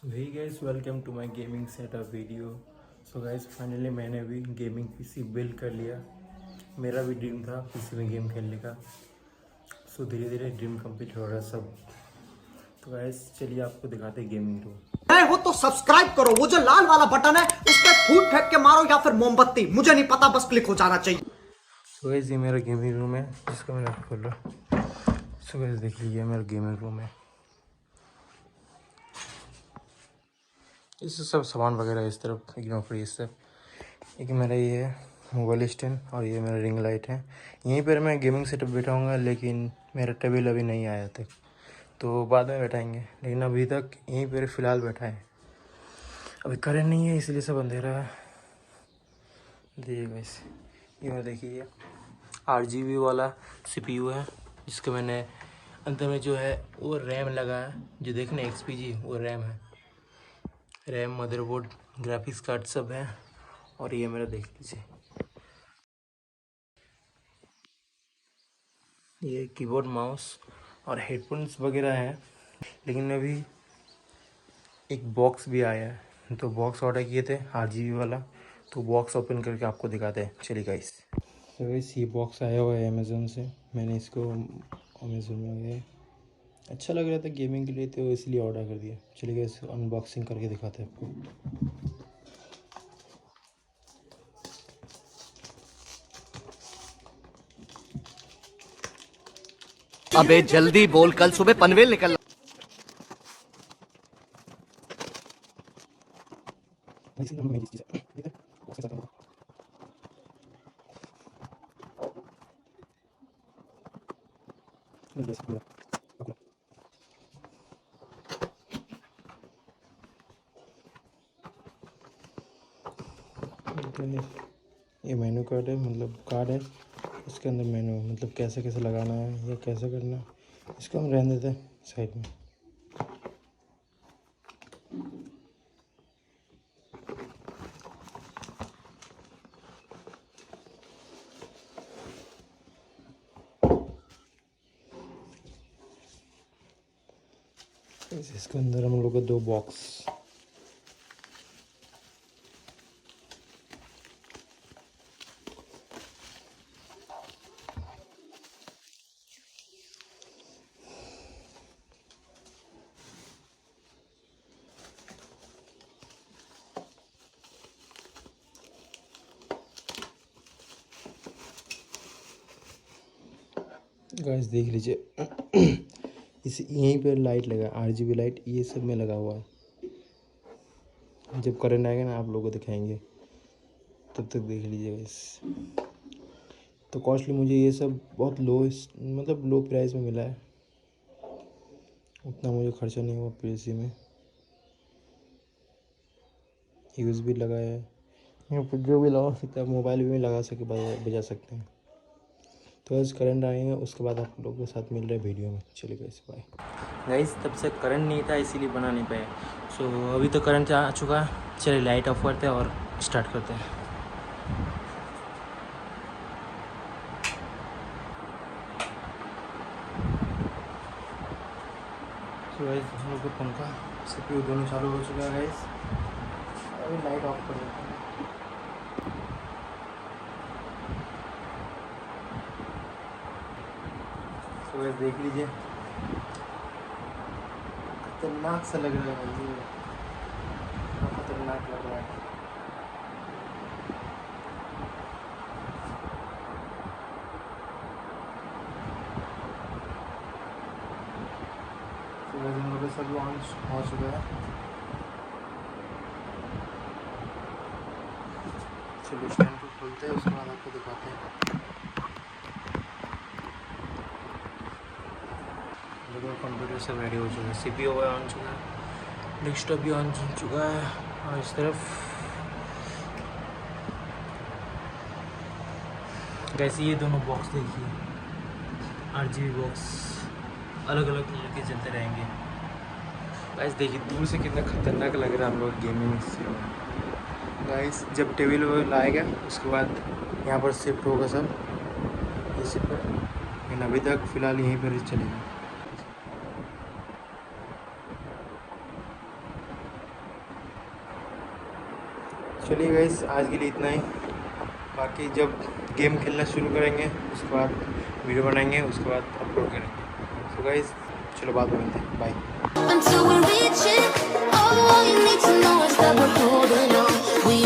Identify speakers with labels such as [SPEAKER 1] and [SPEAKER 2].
[SPEAKER 1] So hey guys, welcome to my gaming setup video. So guys, finally मैंने भी gaming PC build कर लिया। मेरा भी ड्रीम था पीसी में गेम खेलने का। सो धीरे धीरे ड्रीम कंप्लीट हो रहा है सब। तो गाइस चलिए आपको दिखाते हैं गेमिंग रूम।
[SPEAKER 2] नए हो तो सब्सक्राइब करो, वो जो लाल वाला बटन है उस पर फूट फेंक के मारो या फिर मोमबत्ती, मुझे नहीं पता, बस क्लिक हो जाना चाहिए।
[SPEAKER 1] सो गाइस ये मेरा गेमिंग रूम है जिसका मैंने खोल रहा। सो गाइस देख लीजिए मेरा गेमिंग रूम है। इससे सब सामान वगैरह इस तरफ इग्नोर करिए। इस सब एक मेरा ये है मोबाइल स्टैंड और ये मेरा रिंग लाइट है। यहीं पर मैं गेमिंग सेटअप बैठाऊंगा, लेकिन मेरा टेबल अभी नहीं आया तक, तो बाद में बैठाएंगे। लेकिन अभी तक यहीं पर फ़िलहाल बैठा है। अभी करंट नहीं है इसलिए सब अंधेरा है। देखिए गाइस, ये देखिए RGB वाला CPU है जिसका मैंने अंदर में जो है वो रैम लगा है। जो देखने XPG वो रैम है। रैम, मदरबोर्ड, ग्राफिक्स कार्ड सब है। और ये मेरा देख लीजिए, ये कीबोर्ड, माउस और हेडफोन्स वगैरह है। लेकिन अभी एक बॉक्स भी आया है, तो बॉक्स ऑर्डर किए थे RGB वाला, तो बॉक्स ओपन करके आपको दिखाते हैं। चलिए गाइस, तो गाइस ये बॉक्स आया हुआ है अमेज़ोन से। मैंने इसको अमेज़ोन में गया, अच्छा लग रहा था गेमिंग के लिए तो इसलिए ऑर्डर कर दिया। चलिए गाइस अनबॉक्सिंग करके दिखाते हैं आपको।
[SPEAKER 2] अबे जल्दी बोल, कल सुबह पनवेल निकलना।
[SPEAKER 1] ये मेनू कार्ड है, मतलब कार्ड है। इसके अंदर मेनू है, मतलब कैसे कैसे लगाना है या कैसे करना है। इसको हम रहने देते हैं साइड में। इसके अंदर हम लोग को 2 बॉक्स। गाइस देख लीजिए इस यहीं पे लाइट लगा, RGB लाइट ये सब में लगा हुआ है। जब करंट आएगा ना आप लोगों को दिखाएंगे, तब तक देख लीजिए गाइस। तो कॉस्टली मुझे ये सब बहुत लो, मतलब लो प्राइस में मिला है। उतना मुझे खर्चा नहीं हुआ पीसी में। यूज़ भी लगाया है, यहाँ पर जो भी लगा सकते हैं, मोबाइल भी लगा सके बजा सकते हैं। तो बस करंट आएंगे उसके बाद आप लोगों के साथ मिल रहे वीडियो में। चलिए गाइस बाय। गाइस तब से करंट नहीं था इसीलिए बना नहीं पाए। सो अभी तो करंट आ चुका है। चलिए लाइट ऑफ करते हैं और स्टार्ट करते हैं। तो गाइस हम लोग का पंखा CPU दोनों चालू हो चुका है गाइस। अभी लाइट ऑफ कर देते हैं। तो गाइस देख लीजिए, खतरनाक सा लग रहा है भाई, ये खतरनाक लग रहा है। तो गाइस हम लोग का सब ऑन हो चुका है। चलिए स्टैंड को खोलते हैं, उसके बाद आपको दिखाते हैं। देखो कंप्यूटर सब रेडी हो चुका है, CPU भी ऑन चुका है, डेस्कटॉप भी ऑन चुका है। और इस तरफ वैसे ये दोनों बॉक्स देखिए, RGB बॉक्स अलग अलग कलर के चलते रहेंगे। गाइस देखिए दूर से कितना खतरनाक लग रहा है हम लोग गेमिंग से। गाइस जब टेबल वेबल लाएगा उसके बाद यहाँ पर शिफ्ट होगा सब इसी पर, लेकिन अभी तक फ़िलहाल यहीं पर ही चलेगा। चलिए गाइस, आज के लिए इतना ही। बाकी जब गेम खेलना शुरू करेंगे उसके बाद वीडियो बनाएंगे, उसके बाद अपलोड करेंगे। तो गाइस चलो बाद में मिलते हैं, bye.
[SPEAKER 3] Until we reach it, all you need to know is that we're holding on. We